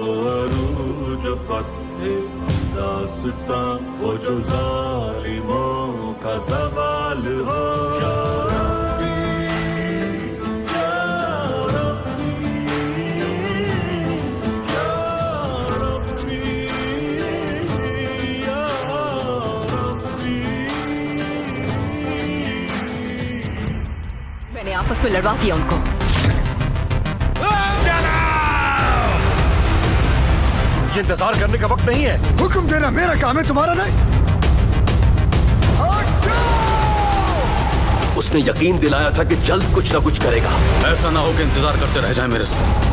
عروج فتح داستاں وہ جو ظالموں کا زوال ہو یا میں نے آپس میں لڑوا دیا ان کو. یہ انتظار کرنے کا وقت نہیں ہے. حکم دینا میرا کام ہے، تمہارا نہیں. اس نے یقین دلایا تھا کہ جلد کچھ نہ کچھ کرے گا. ایسا نہ ہو کہ انتظار کرتے رہ جائیں میرے ساتھ.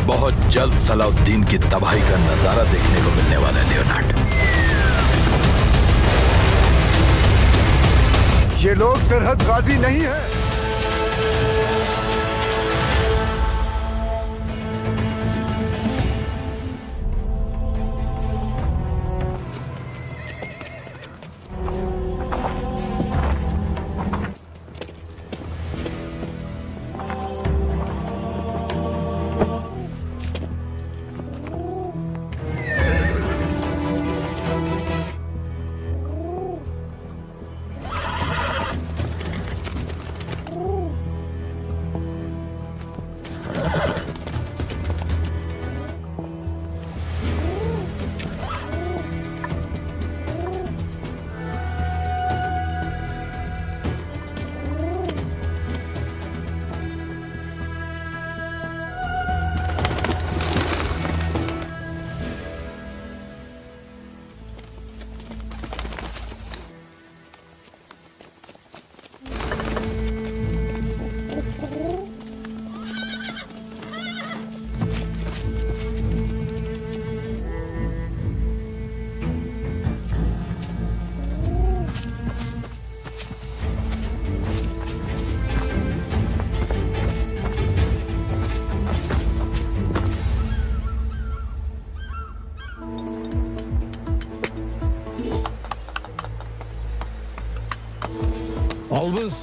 بہت جلد صلاح الدین کی تباہی کا نظارہ دیکھنے کو ملنے والا ہے لیونارڈ. یہ لوگ سرحد غازی نہیں ہیں. Albus.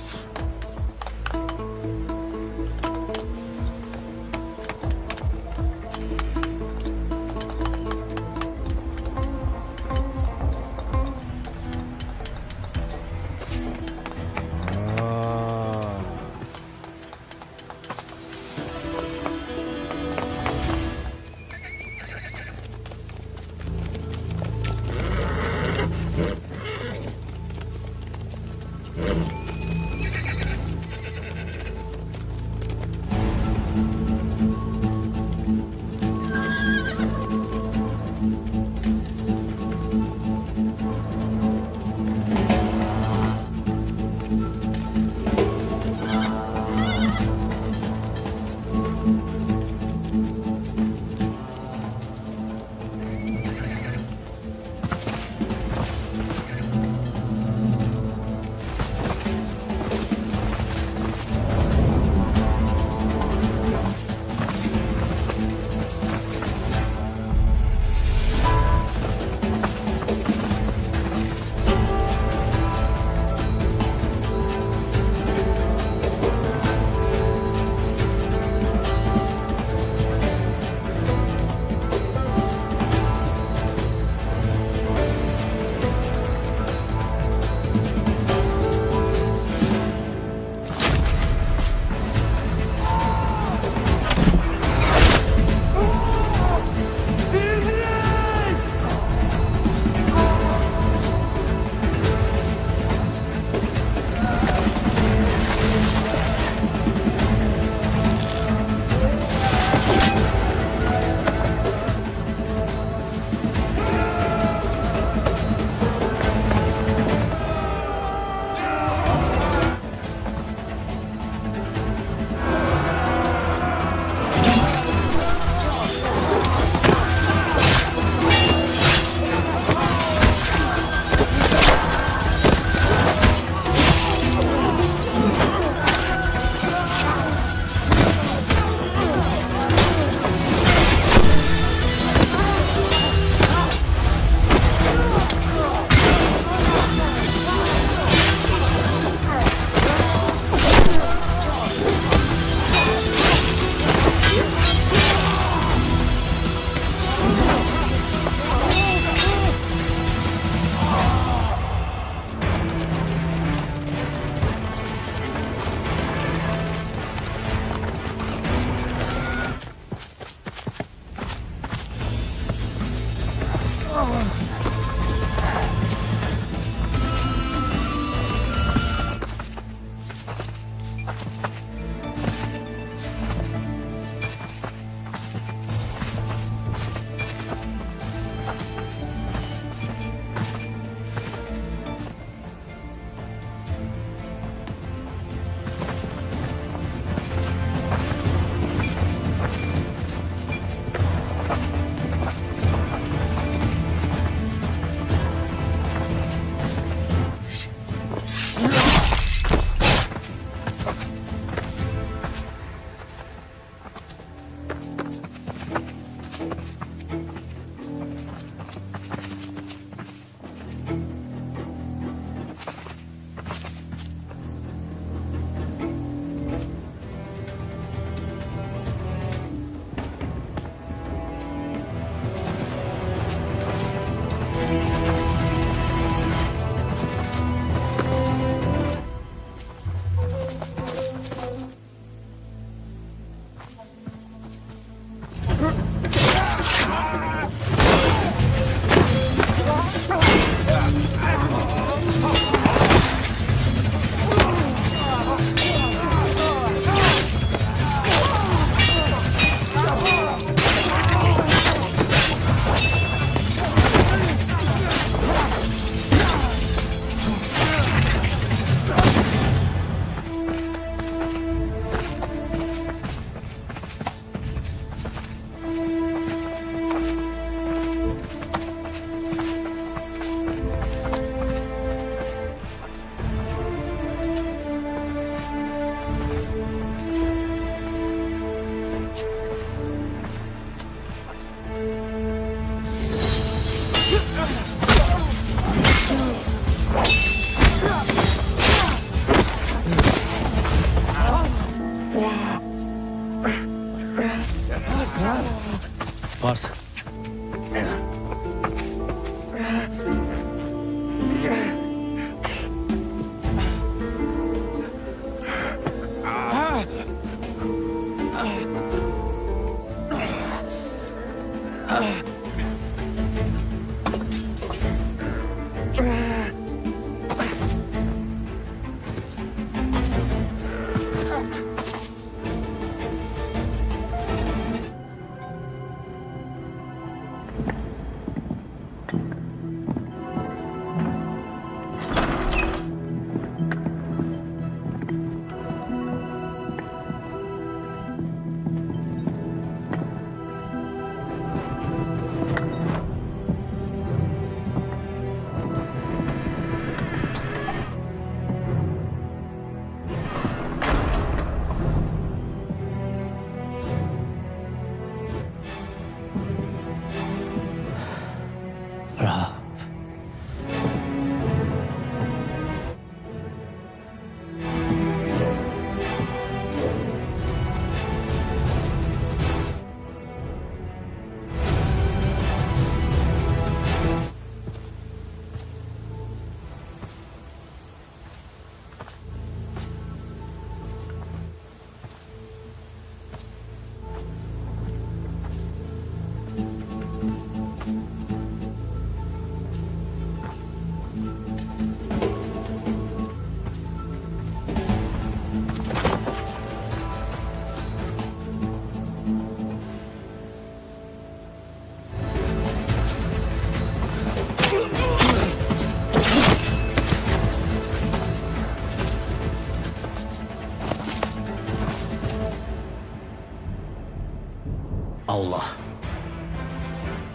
Allah,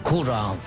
Kur'an,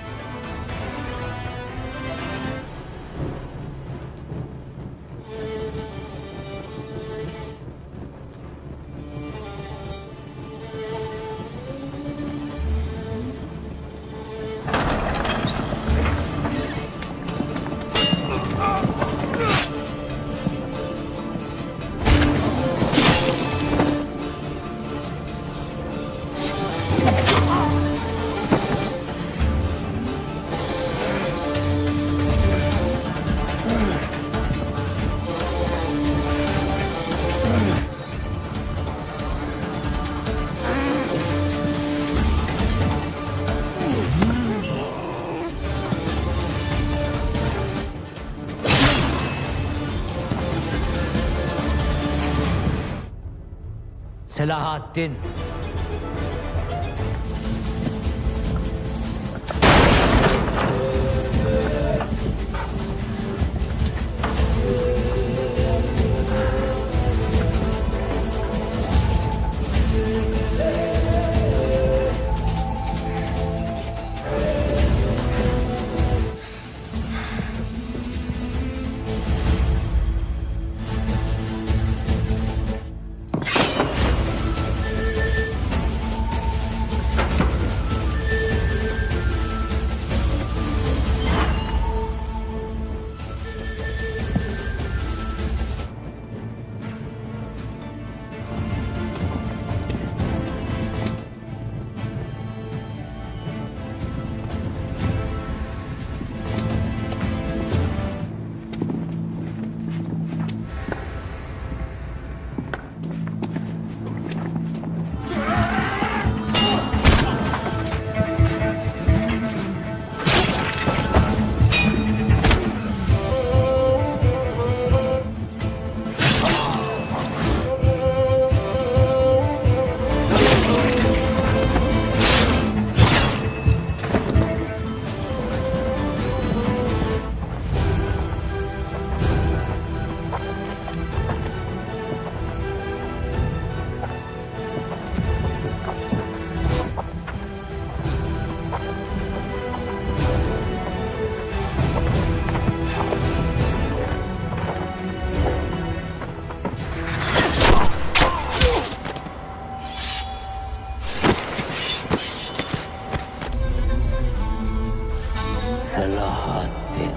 Selahaddin. Selahaddin.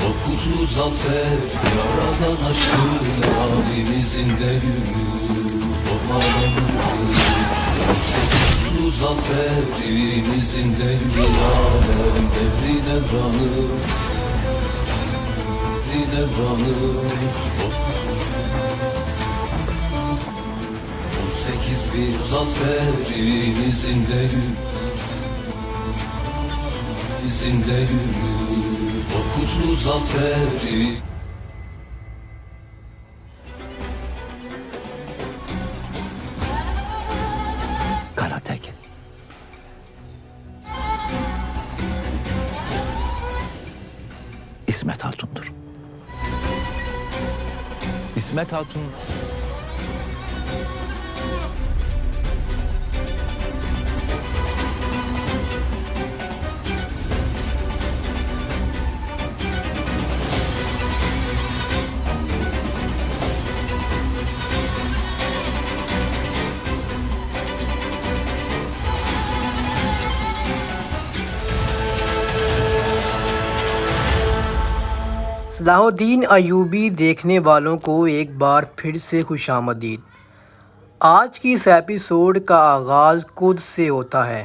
O kutlu zafer yaradan aşkın abimizin devri Toparlanır O kutlu zafer evimizin devri Alem devri devranı Devri devranı 18 bir zafer evimizin devri İzinde yürü o kutlu zaferi Karatekin. İsmet Hatun'dur. İsmet Hatun صلاح الدین ایوبی دیکھنے والوں کو ایک بار پھر سے خوش آمدید۔ آج کی اس ایپیسوڈ کا آغاز قدس سے ہوتا ہے،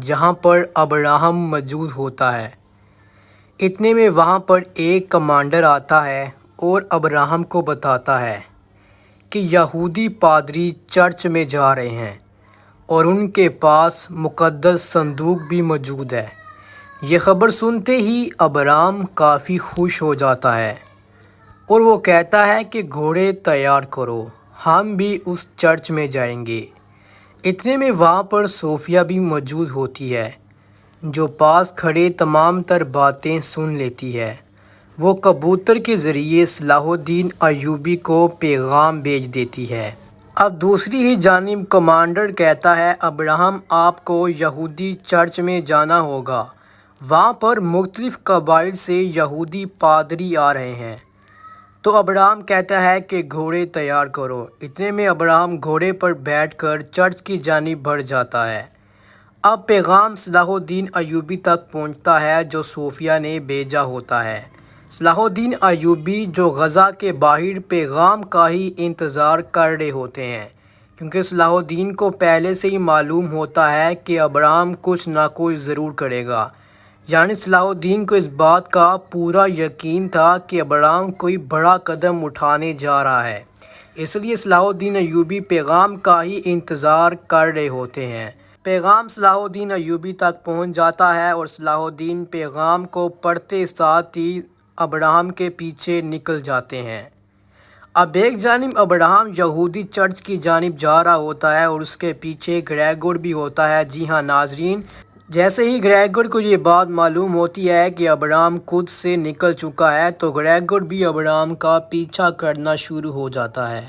جہاں پر ابراہم موجود ہوتا ہے۔ اتنے میں وہاں پر ایک کمانڈر آتا ہے اور ابراہم کو بتاتا ہے کہ یہودی پادری چرچ میں جا رہے ہیں اور ان کے پاس مقدس صندوق بھی موجود ہے۔ یہ خبر سنتے ہی ابرام کافی خوش ہو جاتا ہے اور وہ کہتا ہے کہ گھوڑے تیار کرو، ہم بھی اس چرچ میں جائیں گے۔ اتنے میں وہاں پر صوفیہ بھی موجود ہوتی ہے، جو پاس کھڑے تمام تر باتیں سن لیتی ہے۔ وہ کبوتر کے ذریعے صلاح الدین ایوبی کو پیغام بھیج دیتی ہے۔ اب دوسری ہی جانب کمانڈر کہتا ہے ابراہم آپ کو یہودی چرچ میں جانا ہوگا، وہاں پر مختلف قبائل سے یہودی پادری آ رہے ہیں۔ تو ابراہم کہتا ہے کہ گھوڑے تیار کرو۔ اتنے میں ابراہم گھوڑے پر بیٹھ کر چرچ کی جانب بڑھ جاتا ہے۔ اب پیغام صلاح الدین ایوبی تک پہنچتا ہے جو صوفیہ نے بھیجا ہوتا ہے۔ صلاح الدین ایوبی جو غزہ کے باہر پیغام کا ہی انتظار کر رہے ہوتے ہیں، کیونکہ صلاح الدین کو پہلے سے ہی معلوم ہوتا ہے کہ ابراہم کچھ نہ کچھ ضرور کرے گا۔ یعنی صلاح الدین کو اس بات کا پورا یقین تھا کہ ابراہم کوئی بڑا قدم اٹھانے جا رہا ہے، اس لیے صلاح الدین ایوبی پیغام کا ہی انتظار کر رہے ہوتے ہیں۔ پیغام صلاح الدین ایوبی تک پہنچ جاتا ہے اور صلاح الدین پیغام کو پڑھتے ساتھ ہی ابراہم کے پیچھے نکل جاتے ہیں۔ اب ایک جانب ابراہم یہودی چرچ کی جانب جا رہا ہوتا ہے اور اس کے پیچھے گریگور بھی ہوتا ہے۔ جی ہاں ناظرین، جیسے ہی گریگور کو یہ بات معلوم ہوتی ہے کہ ابراہم خود سے نکل چکا ہے تو گریگور بھی ابراہم کا پیچھا کرنا شروع ہو جاتا ہے۔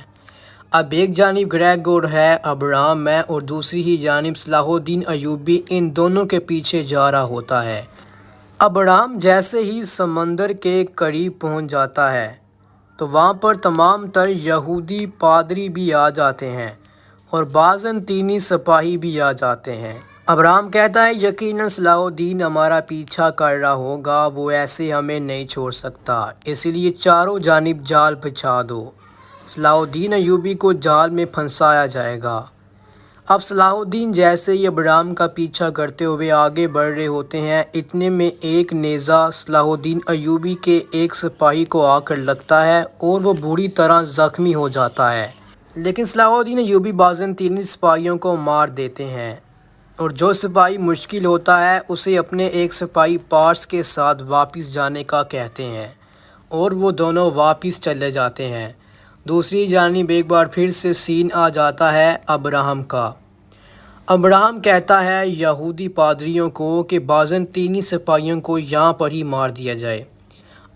اب ایک جانب گریگور ہے، ابراہم ہے، اور دوسری ہی جانب صلاح الدین ایوبی ان دونوں کے پیچھے جا رہا ہوتا ہے۔ ابراہم جیسے ہی سمندر کے قریب پہنچ جاتا ہے تو وہاں پر تمام تر یہودی پادری بھی آ جاتے ہیں اور بازنطینی سپاہی بھی آ جاتے ہیں۔ ابراہم کہتا ہے یقیناً صلاح الدین ہمارا پیچھا کر رہا ہوگا، وہ ایسے ہمیں نہیں چھوڑ سکتا، اسی لیے چاروں جانب جال بچھا دو۔ صلاح الدین ایوبی کو جال میں پھنسایا جائے گا۔ اب صلاح الدین جیسے ہی ابراہم کا پیچھا کرتے ہوئے آگے بڑھ رہے ہوتے ہیں، اتنے میں ایک نیزہ صلاح الدین ایوبی کے ایک سپاہی کو آ کر لگتا ہے اور وہ بری طرح زخمی ہو جاتا ہے، لیکن صلاح الدین ایوبی بازنطینی سپاہیوں کو مار دیتے ہیں اور جو سپاہی مشکل ہوتا ہے اسے اپنے ایک سپاہی پارس کے ساتھ واپس جانے کا کہتے ہیں اور وہ دونوں واپس چلے جاتے ہیں۔ دوسری جانب ایک بار پھر سے سین آ جاتا ہے ابراہم کا۔ ابراہم کہتا ہے یہودی پادریوں کو کہ بازنطینی سپاہیوں کو یہاں پر ہی مار دیا جائے۔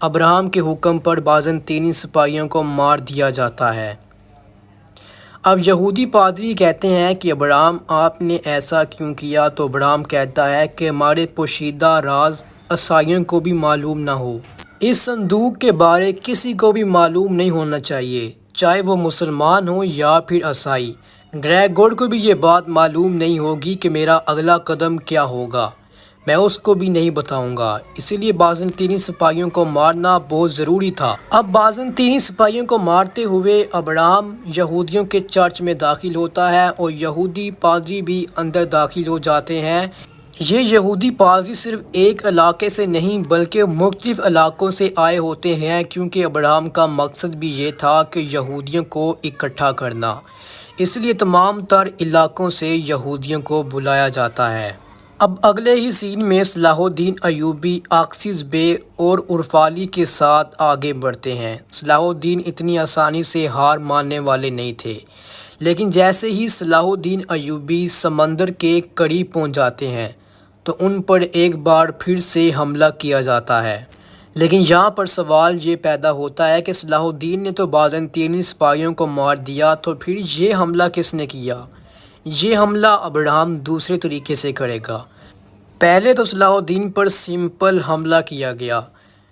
ابراہم کے حکم پر بازنطینی سپاہیوں کو مار دیا جاتا ہے۔ اب یہودی پادری کہتے ہیں کہ ابراہم آپ نے ایسا کیوں کیا؟ تو ابراہم کہتا ہے کہ ہمارے پوشیدہ راز عیسائیوں کو بھی معلوم نہ ہو، اس صندوق کے بارے کسی کو بھی معلوم نہیں ہونا چاہیے، چاہے وہ مسلمان ہو یا پھر عیسائی۔ گریگور کو بھی یہ بات معلوم نہیں ہوگی کہ میرا اگلا قدم کیا ہوگا، میں اس کو بھی نہیں بتاؤں گا، اسی لیے بازنطینی سپاہیوں کو مارنا بہت ضروری تھا۔ اب بازنطینی سپاہیوں کو مارتے ہوئے ابراہم یہودیوں کے چرچ میں داخل ہوتا ہے اور یہودی پادری بھی اندر داخل ہو جاتے ہیں۔ یہ یہودی پادری صرف ایک علاقے سے نہیں بلکہ مختلف علاقوں سے آئے ہوتے ہیں، کیونکہ ابراہم کا مقصد بھی یہ تھا کہ یہودیوں کو اکٹھا کرنا، اس لیے تمام تر علاقوں سے یہودیوں کو بلایا جاتا ہے۔ اب اگلے ہی سین میں صلاح الدین ایوبی اکسیس بے اور عرفالی کے ساتھ آگے بڑھتے ہیں۔ صلاح الدین اتنی آسانی سے ہار ماننے والے نہیں تھے، لیکن جیسے ہی صلاح الدین ایوبی سمندر کے قریب پہنچ جاتے ہیں تو ان پر ایک بار پھر سے حملہ کیا جاتا ہے۔ لیکن یہاں پر سوال یہ پیدا ہوتا ہے کہ صلاح الدین نے تو بازنطینی سپاہیوں کو مار دیا، تو پھر یہ حملہ کس نے کیا؟ یہ حملہ ابراہم دوسرے طریقے سے کرے گا۔ پہلے تو صلاح الدین پر سمپل حملہ کیا گیا،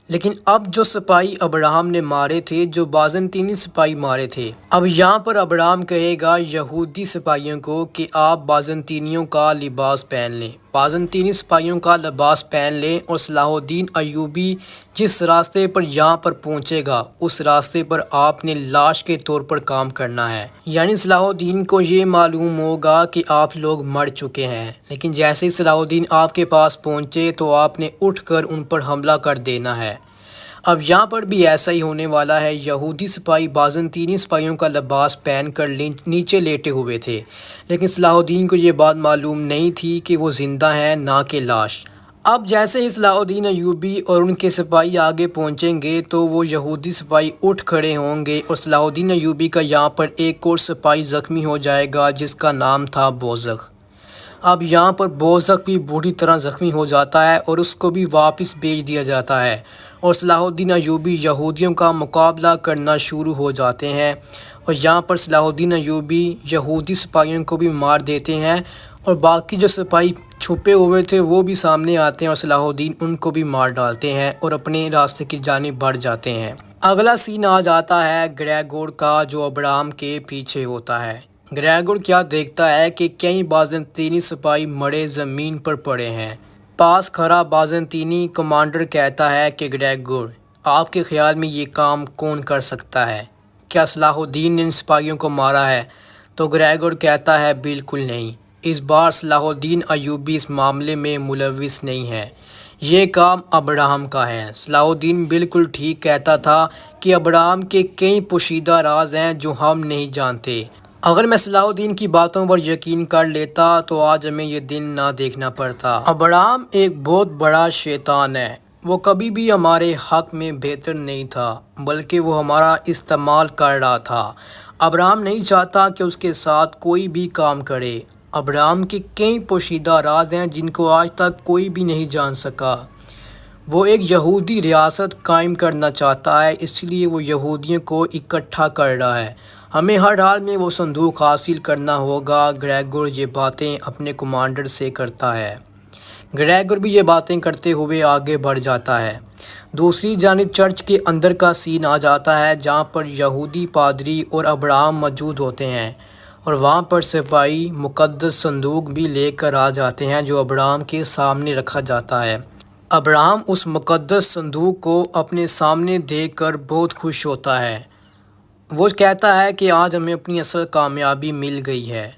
لیکن اب جو سپاہی ابراہم نے مارے تھے، جو بازنطینی سپاہی مارے تھے، اب یہاں پر ابراہم کہے گا یہودی سپاہیوں کو کہ آپ بازنطینیوں کا لباس پہن لیں، بازنطینی سپاہیوں کا لباس پہن لیں، اور صلاح الدین ایوبی جس راستے پر یہاں پر پہنچے گا اس راستے پر آپ نے لاش کے طور پر کام کرنا ہے۔ یعنی صلاح الدین کو یہ معلوم ہوگا کہ آپ لوگ مر چکے ہیں، لیکن جیسے ہی صلاح الدین آپ کے پاس پہنچے تو آپ نے اٹھ کر ان پر حملہ کر دینا ہے۔ اب یہاں پر بھی ایسا ہی ہونے والا ہے۔ یہودی سپاہی بازنطینی سپاہیوں کا لباس پہن کر نیچے لیٹے ہوئے تھے، لیکن صلاح الدین کو یہ بات معلوم نہیں تھی کہ وہ زندہ ہیں نہ کہ لاش۔ اب جیسے ہی صلاح الدین ایوبی اور ان کے سپاہی آگے پہنچیں گے تو وہ یہودی سپاہی اٹھ کھڑے ہوں گے، اور صلاح الدین ایوبی کا یہاں پر ایک اور سپاہی زخمی ہو جائے گا جس کا نام تھا بوزغ۔ اب یہاں پر بوزغ بھی بری طرح زخمی ہو جاتا ہے اور اس کو بھی واپس بھیج دیا جاتا ہے، اور صلاح الدین ایوبی یہودیوں کا مقابلہ کرنا شروع ہو جاتے ہیں، اور یہاں پر صلاح الدین ایوبی یہودی سپاہیوں کو بھی مار دیتے ہیں، اور باقی جو سپاہی چھپے ہوئے تھے وہ بھی سامنے آتے ہیں اور صلاح الدین ان کو بھی مار ڈالتے ہیں اور اپنے راستے کی جانب بڑھ جاتے ہیں۔ اگلا سین آ جاتا ہے گریگور کا، جو ابراہم کے پیچھے ہوتا ہے۔ گریگور کیا دیکھتا ہے کہ کئی بازنطینی سپاہی مڑے زمین پر پڑے ہیں۔ پاس کھڑا بازنطینی کمانڈر کہتا ہے کہ گریگور، آپ کے خیال میں یہ کام کون کر سکتا ہے؟ کیا صلاح الدین نے ان سپاہیوں کو مارا ہے؟ تو گریگور کہتا ہے بالکل نہیں، اس بار صلاح الدین ایوبی اس معاملے میں ملوث نہیں ہے، یہ کام ابراہم کا ہے۔ صلاح الدین بالکل ٹھیک کہتا تھا کہ ابراہم کے کئی پوشیدہ راز ہیں جو ہم نہیں جانتے۔ اگر میں صلاح الدین کی باتوں پر یقین کر لیتا تو آج ہمیں یہ دن نہ دیکھنا پڑتا۔ ابراہم ایک بہت بڑا شیطان ہے، وہ کبھی بھی ہمارے حق میں بہتر نہیں تھا، بلکہ وہ ہمارا استعمال کر رہا تھا۔ ابراہم نہیں چاہتا کہ اس کے ساتھ کوئی بھی کام کرے۔ ابراہم کے کئی پوشیدہ راز ہیں جن کو آج تک کوئی بھی نہیں جان سکا۔ وہ ایک یہودی ریاست قائم کرنا چاہتا ہے، اس لیے وہ یہودیوں کو اکٹھا کر رہا ہے۔ ہمیں ہر حال میں وہ صندوق حاصل کرنا ہوگا۔ گریگور یہ باتیں اپنے کمانڈر سے کرتا ہے۔ گریگور بھی یہ باتیں کرتے ہوئے آگے بڑھ جاتا ہے۔ دوسری جانب چرچ کے اندر کا سین آ جاتا ہے جہاں پر یہودی پادری اور ابراہم موجود ہوتے ہیں، اور وہاں پر سپاہی مقدس صندوق بھی لے کر آ جاتے ہیں جو ابراہم کے سامنے رکھا جاتا ہے۔ ابراہم اس مقدس صندوق کو اپنے سامنے دیکھ کر بہت خوش ہوتا ہے۔ وہ کہتا ہے کہ آج ہمیں اپنی اصل کامیابی مل گئی ہے۔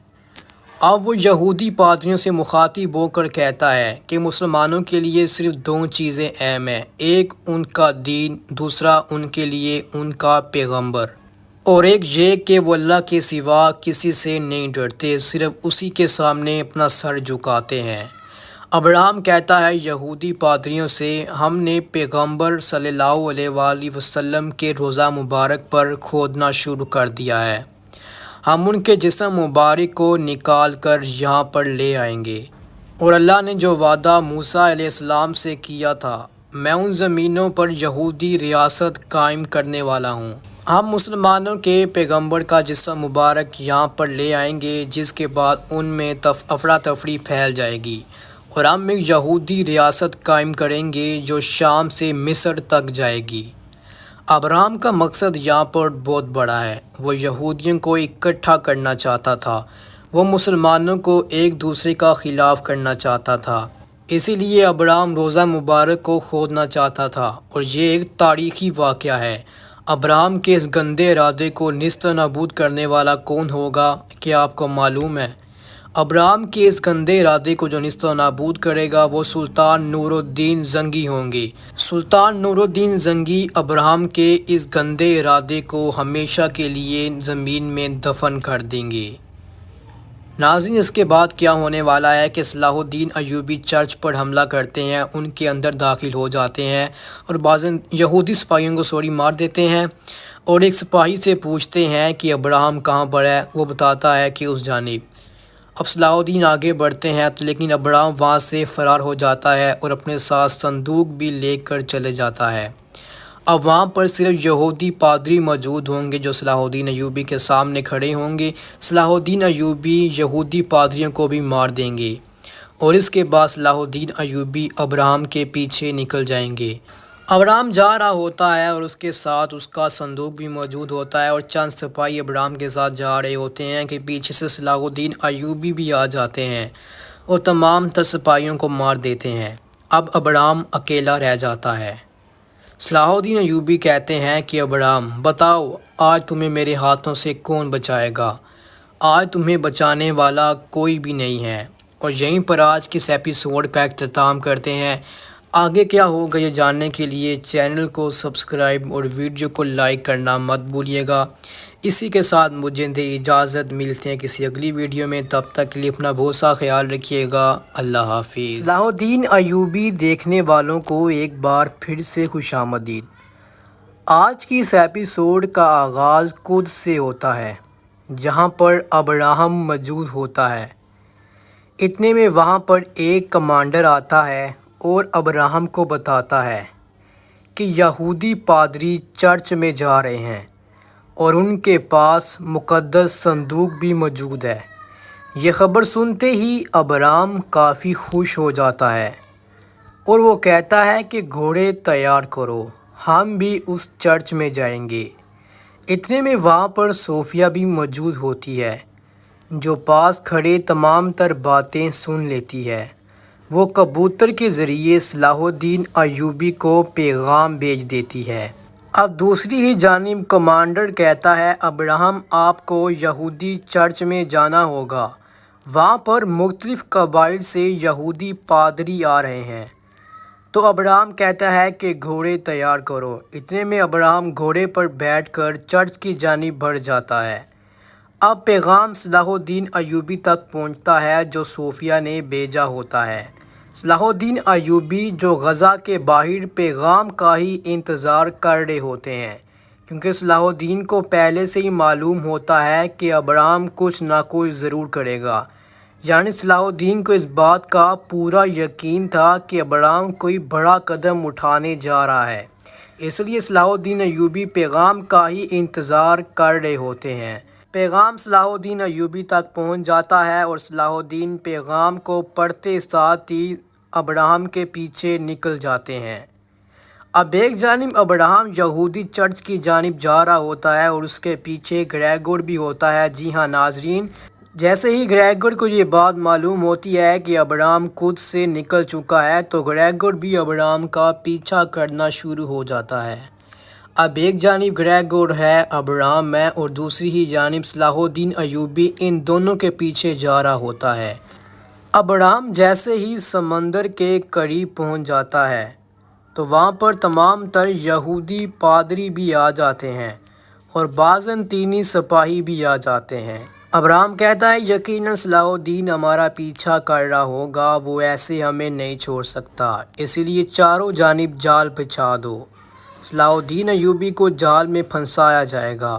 اب وہ یہودی پادریوں سے مخاطب ہو کر کہتا ہے کہ مسلمانوں کے لیے صرف دو چیزیں اہم ہیں، ایک ان کا دین، دوسرا ان کے لیے ان کا پیغمبر، اور ایک یہ کہ وہ اللہ کے سوا کسی سے نہیں ڈرتے، صرف اسی کے سامنے اپنا سر جھکاتے ہیں۔ ابراہم کہتا ہے یہودی پادریوں سے، ہم نے پیغمبر صلی اللہ علیہ وآلہ وسلم کے روضہ مبارک پر کھودنا شروع کر دیا ہے، ہم ان کے جسم مبارک کو نکال کر یہاں پر لے آئیں گے، اور اللہ نے جو وعدہ موسیٰ علیہ السلام سے کیا تھا، میں ان زمینوں پر یہودی ریاست قائم کرنے والا ہوں۔ ہم مسلمانوں کے پیغمبر کا جسم مبارک یہاں پر لے آئیں گے، جس کے بعد ان میں افراتفری پھیل جائے گی، اور ہم ایک یہودی ریاست قائم کریں گے جو شام سے مصر تک جائے گی۔ ابراہم کا مقصد یہاں پر بہت بڑا ہے، وہ یہودیوں کو اکٹھا کرنا چاہتا تھا، وہ مسلمانوں کو ایک دوسرے کا خلاف کرنا چاہتا تھا، اسی لیے ابراہم روضہ مبارک کو کھودنا چاہتا تھا، اور یہ ایک تاریخی واقعہ ہے۔ ابراہم کے اس گندے ارادے کو نیست و نابود کرنے والا کون ہوگا، کیا آپ کو معلوم ہے؟ ابراہم کے اس گندے ارادے کو جو نیست و نابود کرے گا وہ سلطان نور الدین زنگی ہوں گے۔ سلطان نور الدین زنگی ابراہم کے اس گندے ارادے کو ہمیشہ کے لیے زمین میں دفن کر دیں گے۔ ناظرین، اس کے بعد کیا ہونے والا ہے کہ صلاح الدین ایوبی چرچ پر حملہ کرتے ہیں، ان کے اندر داخل ہو جاتے ہیں اور بعض یہودی سپاہیوں کو مار دیتے ہیں، اور ایک سپاہی سے پوچھتے ہیں کہ ابراہم کہاں پر ہے، وہ بتاتا ہے کہ اس جانب۔ اب صلاح الدین آگے بڑھتے ہیں لیکن ابراہم وہاں سے فرار ہو جاتا ہے اور اپنے ساتھ صندوق بھی لے کر چلے جاتا ہے۔ اب وہاں پر صرف یہودی پادری موجود ہوں گے جو صلاح الدین ایوبی کے سامنے کھڑے ہوں گے۔ صلاح الدین ایوبی یہودی پادریوں کو بھی مار دیں گے، اور اس کے بعد صلاح الدین ایوبی ابراہم کے پیچھے نکل جائیں گے۔ ابراہم جا رہا ہوتا ہے اور اس کے ساتھ اس کا صندوق بھی موجود ہوتا ہے، اور چند سپاہی ابراہم کے ساتھ جا رہے ہوتے ہیں کہ پیچھے سے صلاح الدین ایوبی بھی آ جاتے ہیں اور تمام تر سپاہیوں کو مار دیتے ہیں۔ اب ابراہم اکیلا رہ جاتا ہے۔ صلاح الدین ایوبی کہتے ہیں کہ ابراہم بتاؤ، آج تمہیں میرے ہاتھوں سے کون بچائے گا؟ آج تمہیں بچانے والا کوئی بھی نہیں ہے۔ اور یہیں پر آج کس ایپیسوڈ کا اختتام کرتے ہیں۔ آگے کیا ہوگا یہ جاننے کے لیے چینل کو سبسکرائب اور ویڈیو کو لائک کرنا مت بھولیے گا۔ اسی کے ساتھ مجھے دے اجازت، ملتے ہیں کسی اگلی ویڈیو میں، تب تک کے لیے اپنا بہت سا خیال رکھیے گا۔ اللہ حافظ۔ صلاح الدین ایوبی دیکھنے والوں کو ایک بار پھر سے خوش آمدید۔ آج کی اس ایپیسوڈ کا آغاز قدس سے ہوتا ہے، جہاں پر ابراہم موجود ہوتا ہے۔ اتنے میں وہاں پر ایک کمانڈر آتا ہے اور ابراہم کو بتاتا ہے کہ یہودی پادری چرچ میں جا رہے ہیں اور ان کے پاس مقدس صندوق بھی موجود ہے۔ یہ خبر سنتے ہی ابراہم کافی خوش ہو جاتا ہے اور وہ کہتا ہے کہ گھوڑے تیار کرو، ہم بھی اس چرچ میں جائیں گے۔ اتنے میں وہاں پر صوفیہ بھی موجود ہوتی ہے، جو پاس کھڑے تمام تر باتیں سن لیتی ہے۔ وہ کبوتر کے ذریعے صلاح الدین ایوبی کو پیغام بھیج دیتی ہے۔ اب دوسری ہی جانب کمانڈر کہتا ہے ابراہم آپ کو یہودی چرچ میں جانا ہوگا، وہاں پر مختلف قبائل سے یہودی پادری آ رہے ہیں۔ تو ابراہم کہتا ہے کہ گھوڑے تیار کرو۔ اتنے میں ابراہم گھوڑے پر بیٹھ کر چرچ کی جانب بڑھ جاتا ہے۔ اب پیغام صلاح الدین ایوبی تک پہنچتا ہے جو صوفیہ نے بھیجا ہوتا ہے۔ صلاح الدین ایوبی جو غزہ کے باہر پیغام کا ہی انتظار کر رہے ہوتے ہیں، کیونکہ صلاح الدین کو پہلے سے ہی معلوم ہوتا ہے کہ ابراہم کچھ نہ کچھ ضرور کرے گا۔ یعنی صلاح الدین کو اس بات کا پورا یقین تھا کہ ابراہم کوئی بڑا قدم اٹھانے جا رہا ہے، اس لیے صلاح الدین ایوبی پیغام کا ہی انتظار کر رہے ہوتے ہیں۔ پیغام صلاح الدین ایوبی تک پہنچ جاتا ہے اور صلاح الدین پیغام کو پڑھتے ساتھ ہی ابراہم کے پیچھے نکل جاتے ہیں۔ اب ایک جانب ابراہم یہودی چرچ کی جانب جا رہا ہوتا ہے اور اس کے پیچھے گریگور بھی ہوتا ہے۔ جی ہاں ناظرین، جیسے ہی گریگور کو یہ بات معلوم ہوتی ہے کہ ابراہم خود سے نکل چکا ہے تو گریگور بھی ابراہم کا پیچھا کرنا شروع ہو جاتا ہے۔ اب ایک جانب گریگور ہے، ابراہم ہے، اور دوسری ہی جانب صلاح الدین ایوبی ان دونوں کے پیچھے جا رہا ہوتا ہے۔ ابراہم جیسے ہی سمندر کے قریب پہنچ جاتا ہے تو وہاں پر تمام تر یہودی پادری بھی آ جاتے ہیں اور بازنطینی سپاہی بھی آ جاتے ہیں۔ ابراہم کہتا ہے یقیناً صلاح الدین ہمارا پیچھا کر رہا ہوگا، وہ ایسے ہمیں نہیں چھوڑ سکتا، اسی لیے چاروں جانب جال بچھا دو۔ صلاح الدین ایوبی کو جال میں پھنسایا جائے گا۔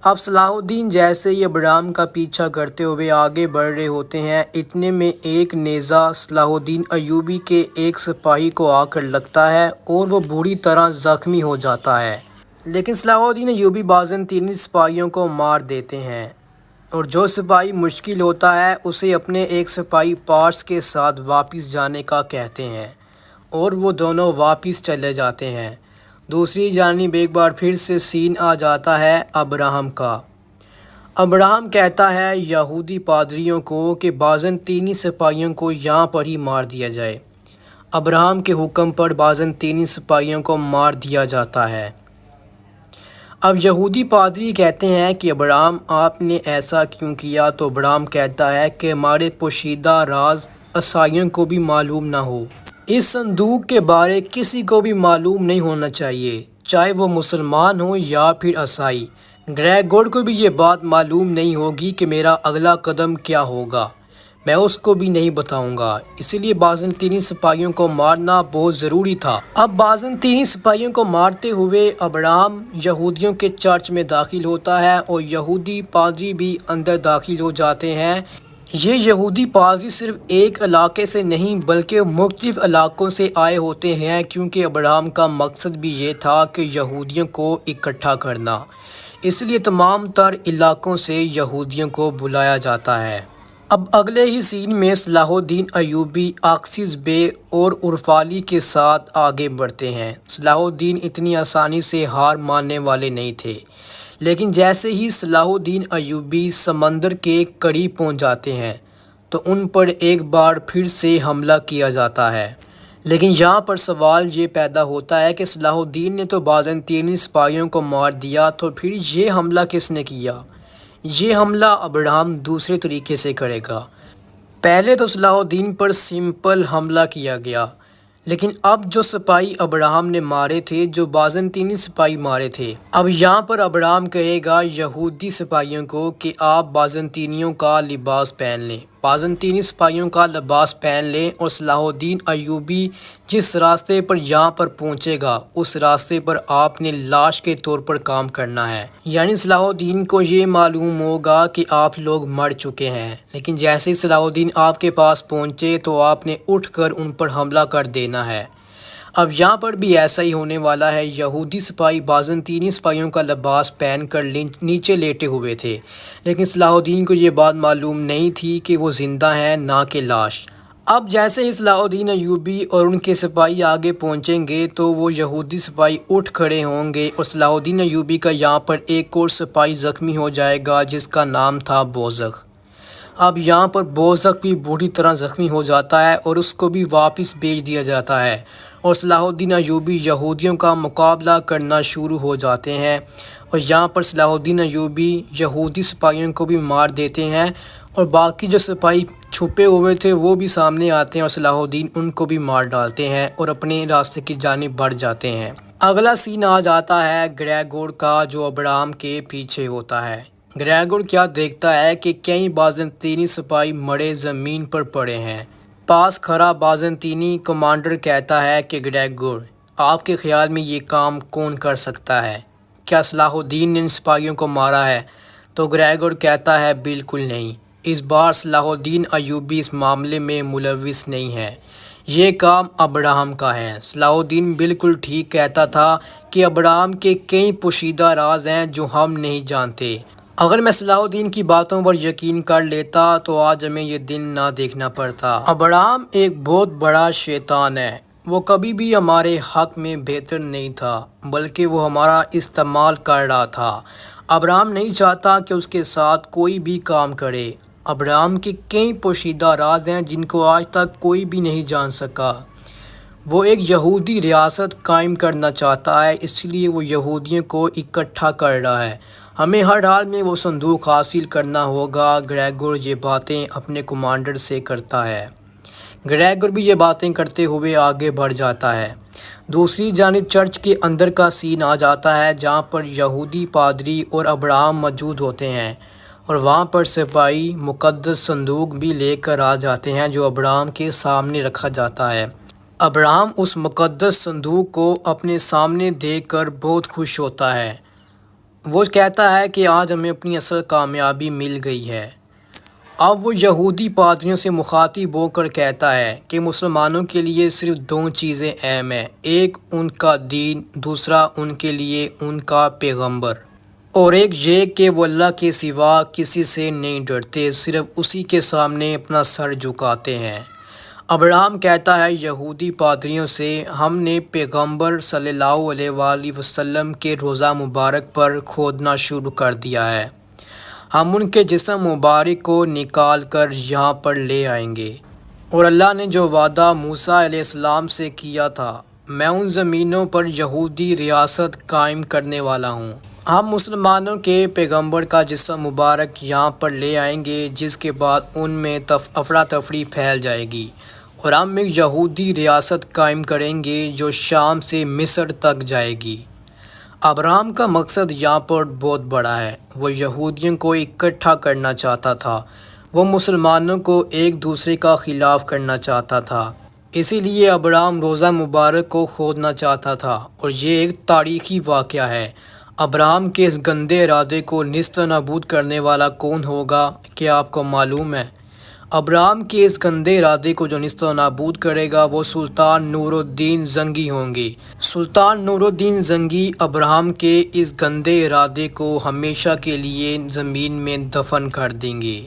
اب صلاح الدین جیسے ہی ابراہم کا پیچھا کرتے ہوئے آگے بڑھ رہے ہوتے ہیں، اتنے میں ایک نیزہ صلاح الدین ایوبی کے ایک سپاہی کو آ کر لگتا ہے اور وہ بری طرح زخمی ہو جاتا ہے، لیکن صلاح الدین ایوبی بازنطینی سپاہیوں کو مار دیتے ہیں اور جو سپاہی مشکل ہوتا ہے اسے اپنے ایک سپاہی پارس کے ساتھ واپس جانے کا کہتے ہیں اور وہ دونوں واپس چلے جاتے ہیں۔ دوسری جانب ایک بار پھر سے سین آ جاتا ہے ابراہم کا۔ ابراہم کہتا ہے یہودی پادریوں کو کہ بازنطینی سپاہیوں کو یہاں پر ہی مار دیا جائے۔ ابراہم کے حکم پر بازنطینی سپاہیوں کو مار دیا جاتا ہے۔ اب یہودی پادری کہتے ہیں کہ ابراہم آپ نے ایسا کیوں کیا؟ تو ابراہم کہتا ہے کہ ہمارے پوشیدہ راز عیسائیوں کو بھی معلوم نہ ہو، اس صندوق کے بارے کسی کو بھی معلوم نہیں ہونا چاہیے، چاہے وہ مسلمان ہو یا پھر عیسائی۔ گریگور کو بھی یہ بات معلوم نہیں ہوگی کہ میرا اگلا قدم کیا ہوگا، میں اس کو بھی نہیں بتاؤں گا، اسی لیے بازنطینی سپاہیوں کو مارنا بہت ضروری تھا۔ اب بازنطینی سپاہیوں کو مارتے ہوئے ابراہم یہودیوں کے چرچ میں داخل ہوتا ہے اور یہودی پادری بھی اندر داخل ہو جاتے ہیں۔ یہ یہودی پادری صرف ایک علاقے سے نہیں بلکہ مختلف علاقوں سے آئے ہوتے ہیں، کیونکہ ابراہم کا مقصد بھی یہ تھا کہ یہودیوں کو اکٹھا کرنا، اس لیے تمام تر علاقوں سے یہودیوں کو بلایا جاتا ہے۔ اب اگلے ہی سین میں صلاح الدین ایوبی اکسیس بے اور عرفالی کے ساتھ آگے بڑھتے ہیں۔ صلاح الدین اتنی آسانی سے ہار ماننے والے نہیں تھے، لیکن جیسے ہی صلاح الدین ایوبی سمندر کے قریب پہنچ جاتے ہیں تو ان پر ایک بار پھر سے حملہ کیا جاتا ہے۔ لیکن یہاں پر سوال یہ پیدا ہوتا ہے کہ صلاح الدین نے تو بازنطینی سپاہیوں کو مار دیا، تو پھر یہ حملہ کس نے کیا؟ یہ حملہ ابراہم دوسرے طریقے سے کرے گا۔ پہلے تو صلاح الدین پر سمپل حملہ کیا گیا، لیکن اب جو سپاہی ابراہم نے مارے تھے، جو بازنطینی سپاہی مارے تھے، اب یہاں پر ابراہم کہے گا یہودی سپاہیوں کو کہ آپ بازنطینیوں کا لباس پہن لیں، بازنطینی سپاہیوں کا لباس پہن لیں، اور صلاح الدین ایوبی جس راستے پر یہاں پر پہنچے گا اس راستے پر آپ نے لاش کے طور پر کام کرنا ہے۔ یعنی صلاح الدین کو یہ معلوم ہوگا کہ آپ لوگ مر چکے ہیں، لیکن جیسے ہی صلاح الدین آپ کے پاس پہنچے تو آپ نے اٹھ کر ان پر حملہ کر دینا ہے۔ اب یہاں پر بھی ایسا ہی ہونے والا ہے۔ یہودی سپاہی بازنطینی سپاہیوں کا لباس پہن کر نیچے لیٹے ہوئے تھے، لیکن صلاح الدین کو یہ بات معلوم نہیں تھی کہ وہ زندہ ہیں نہ کہ لاش۔ اب جیسے ہی صلاح الدین ایوبی اور ان کے سپاہی آگے پہنچیں گے تو وہ یہودی سپاہی اٹھ کھڑے ہوں گے، اور صلاح الدین ایوبی کا یہاں پر ایک اور سپاہی زخمی ہو جائے گا جس کا نام تھا بوزغ۔ اب یہاں پر بوزغ بھی بری طرح زخمی ہو جاتا ہے اور اس کو بھی واپس بھیج دیا جاتا ہے، اور صلاح الدین ایوبی یہودیوں کا مقابلہ کرنا شروع ہو جاتے ہیں، اور یہاں پر صلاح الدین ایوبی یہودی سپاہیوں کو بھی مار دیتے ہیں، اور باقی جو سپاہی چھپے ہوئے تھے وہ بھی سامنے آتے ہیں اور صلاح الدین ان کو بھی مار ڈالتے ہیں اور اپنے راستے کی جانب بڑھ جاتے ہیں۔ اگلا سین آ جاتا ہے گریگور کا، جو ابراہم کے پیچھے ہوتا ہے۔ گریگور کیا دیکھتا ہے کہ کئی بازنطینی سپاہی مڑے زمین پر پڑے ہیں۔ پاس کھڑا بازنطینی کمانڈر کہتا ہے کہ گریگور، آپ کے خیال میں یہ کام کون کر سکتا ہے؟ کیا صلاح الدین نے ان سپاہیوں کو مارا ہے؟ تو گریگور کہتا ہے بالکل نہیں، اس بار صلاح الدین ایوبی اس معاملے میں ملوث نہیں ہے، یہ کام ابراہم کا ہے۔ صلاح الدین بالکل ٹھیک کہتا تھا کہ ابراہم کے کئی پوشیدہ راز ہیں جو ہم نہیں جانتے۔ اگر میں صلاح الدین کی باتوں پر یقین کر لیتا تو آج ہمیں یہ دن نہ دیکھنا پڑتا۔ ابراہم ایک بہت بڑا شیطان ہے، وہ کبھی بھی ہمارے حق میں بہتر نہیں تھا، بلکہ وہ ہمارا استعمال کر رہا تھا۔ ابراہم نہیں چاہتا کہ اس کے ساتھ کوئی بھی کام کرے۔ ابراہم کے کئی پوشیدہ راز ہیں جن کو آج تک کوئی بھی نہیں جان سکا۔ وہ ایک یہودی ریاست قائم کرنا چاہتا ہے، اس لیے وہ یہودیوں کو اکٹھا کر رہا ہے۔ ہمیں ہر حال میں وہ صندوق حاصل کرنا ہوگا۔ گریگور یہ باتیں اپنے کمانڈر سے کرتا ہے۔ گریگور بھی یہ باتیں کرتے ہوئے آگے بڑھ جاتا ہے۔ دوسری جانب چرچ کے اندر کا سین آ جاتا ہے جہاں پر یہودی پادری اور ابراہم موجود ہوتے ہیں، اور وہاں پر سپاہی مقدس صندوق بھی لے کر آ جاتے ہیں جو ابراہم کے سامنے رکھا جاتا ہے۔ ابراہم اس مقدس صندوق کو اپنے سامنے دیکھ کر بہت خوش ہوتا ہے۔ وہ کہتا ہے کہ آج ہمیں اپنی اصل کامیابی مل گئی ہے۔ اب وہ یہودی پادریوں سے مخاطب ہو کر کہتا ہے کہ مسلمانوں کے لیے صرف دو چیزیں اہم ہیں، ایک ان کا دین، دوسرا ان کے لیے ان کا پیغمبر، اور ایک یہ کہ وہ اللہ کے سوا کسی سے نہیں ڈرتے، صرف اسی کے سامنے اپنا سر جھکاتے ہیں۔ ابراہم کہتا ہے یہودی پادریوں سے، ہم نے پیغمبر صلی اللہ علیہ وآلہ وسلم کے روضہ مبارک پر کھودنا شروع کر دیا ہے، ہم ان کے جسم مبارک کو نکال کر یہاں پر لے آئیں گے، اور اللہ نے جو وعدہ موسیٰ علیہ السلام سے کیا تھا، میں ان زمینوں پر یہودی ریاست قائم کرنے والا ہوں۔ ہم مسلمانوں کے پیغمبر کا جسم مبارک یہاں پر لے آئیں گے، جس کے بعد ان میں افراتفری پھیل جائے گی، اور ہم ایک یہودی ریاست قائم کریں گے جو شام سے مصر تک جائے گی۔ ابراہم کا مقصد یہاں پر بہت بڑا ہے۔ وہ یہودیوں کو اکٹھا کرنا چاہتا تھا، وہ مسلمانوں کو ایک دوسرے کا خلاف کرنا چاہتا تھا، اسی لیے ابراہم روضہ مبارک کو کھودنا چاہتا تھا، اور یہ ایک تاریخی واقعہ ہے۔ ابراہم کے اس گندے ارادے کو نیست و نابود کرنے والا کون ہوگا، کیا آپ کو معلوم ہے؟ ابراہم کے اس گندے ارادے کو جو نیست و نابود کرے گا وہ سلطان نور الدین زنگی ہوں گے۔ سلطان نور الدین زنگی ابراہم کے اس گندے ارادے کو ہمیشہ کے لیے زمین میں دفن کر دیں گے۔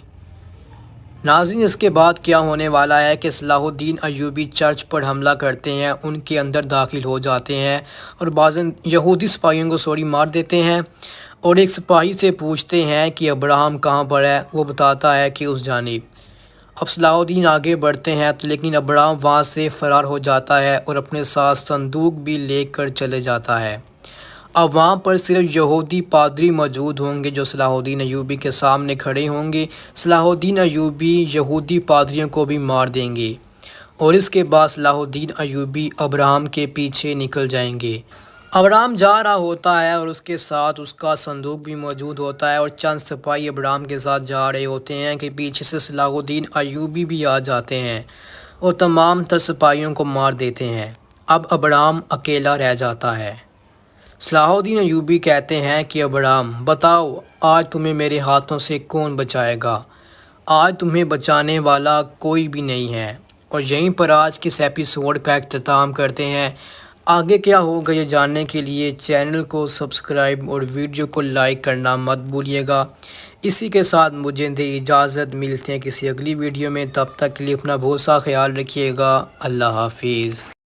ناظرین، اس کے بعد کیا ہونے والا ہے کہ صلاح الدین ایوبی چرچ پر حملہ کرتے ہیں، ان کے اندر داخل ہو جاتے ہیں اور بعض یہودی سپاہیوں کو مار دیتے ہیں، اور ایک سپاہی سے پوچھتے ہیں کہ ابراہم کہاں پر ہے، وہ بتاتا ہے کہ اس جانب۔ اب صلاح الدین آگے بڑھتے ہیں لیکن ابراہم وہاں سے فرار ہو جاتا ہے اور اپنے ساتھ صندوق بھی لے کر چلے جاتا ہے۔ اب وہاں پر صرف یہودی پادری موجود ہوں گے جو صلاح الدین ایوبی کے سامنے کھڑے ہوں گے۔ صلاح الدین ایوبی یہودی پادریوں کو بھی مار دیں گے، اور اس کے بعد صلاح الدین ایوبی ابراہم کے پیچھے نکل جائیں گے۔ ابراہم جا رہا ہوتا ہے اور اس کے ساتھ اس کا صندوق بھی موجود ہوتا ہے اور چند سپاہی ابراہم کے ساتھ جا رہے ہوتے ہیں کہ پیچھے سے صلاح الدین ایوبی بھی آ جاتے ہیں اور تمام تر سپاہیوں کو مار دیتے ہیں۔ اب ابراہم اکیلا رہ جاتا ہے۔ صلاح الدین ایوبی کہتے ہیں کہ ابراہم بتاؤ آج تمہیں میرے ہاتھوں سے کون بچائے گا؟ آج تمہیں بچانے والا کوئی بھی نہیں ہے۔ اور یہیں پر آج کے اس ایپیسوڈ کا اختتام کرتے ہیں۔ آگے کیا ہوگا یہ جاننے کے لیے چینل کو سبسکرائب اور ویڈیو کو لائک کرنا مت بھولیے گا۔ اسی کے ساتھ مجھے دے اجازت، ملتے ہیں کسی اگلی ویڈیو میں، تب تک کے لیے اپنا بہت سا خیال رکھیے گا۔ اللہ حافظ۔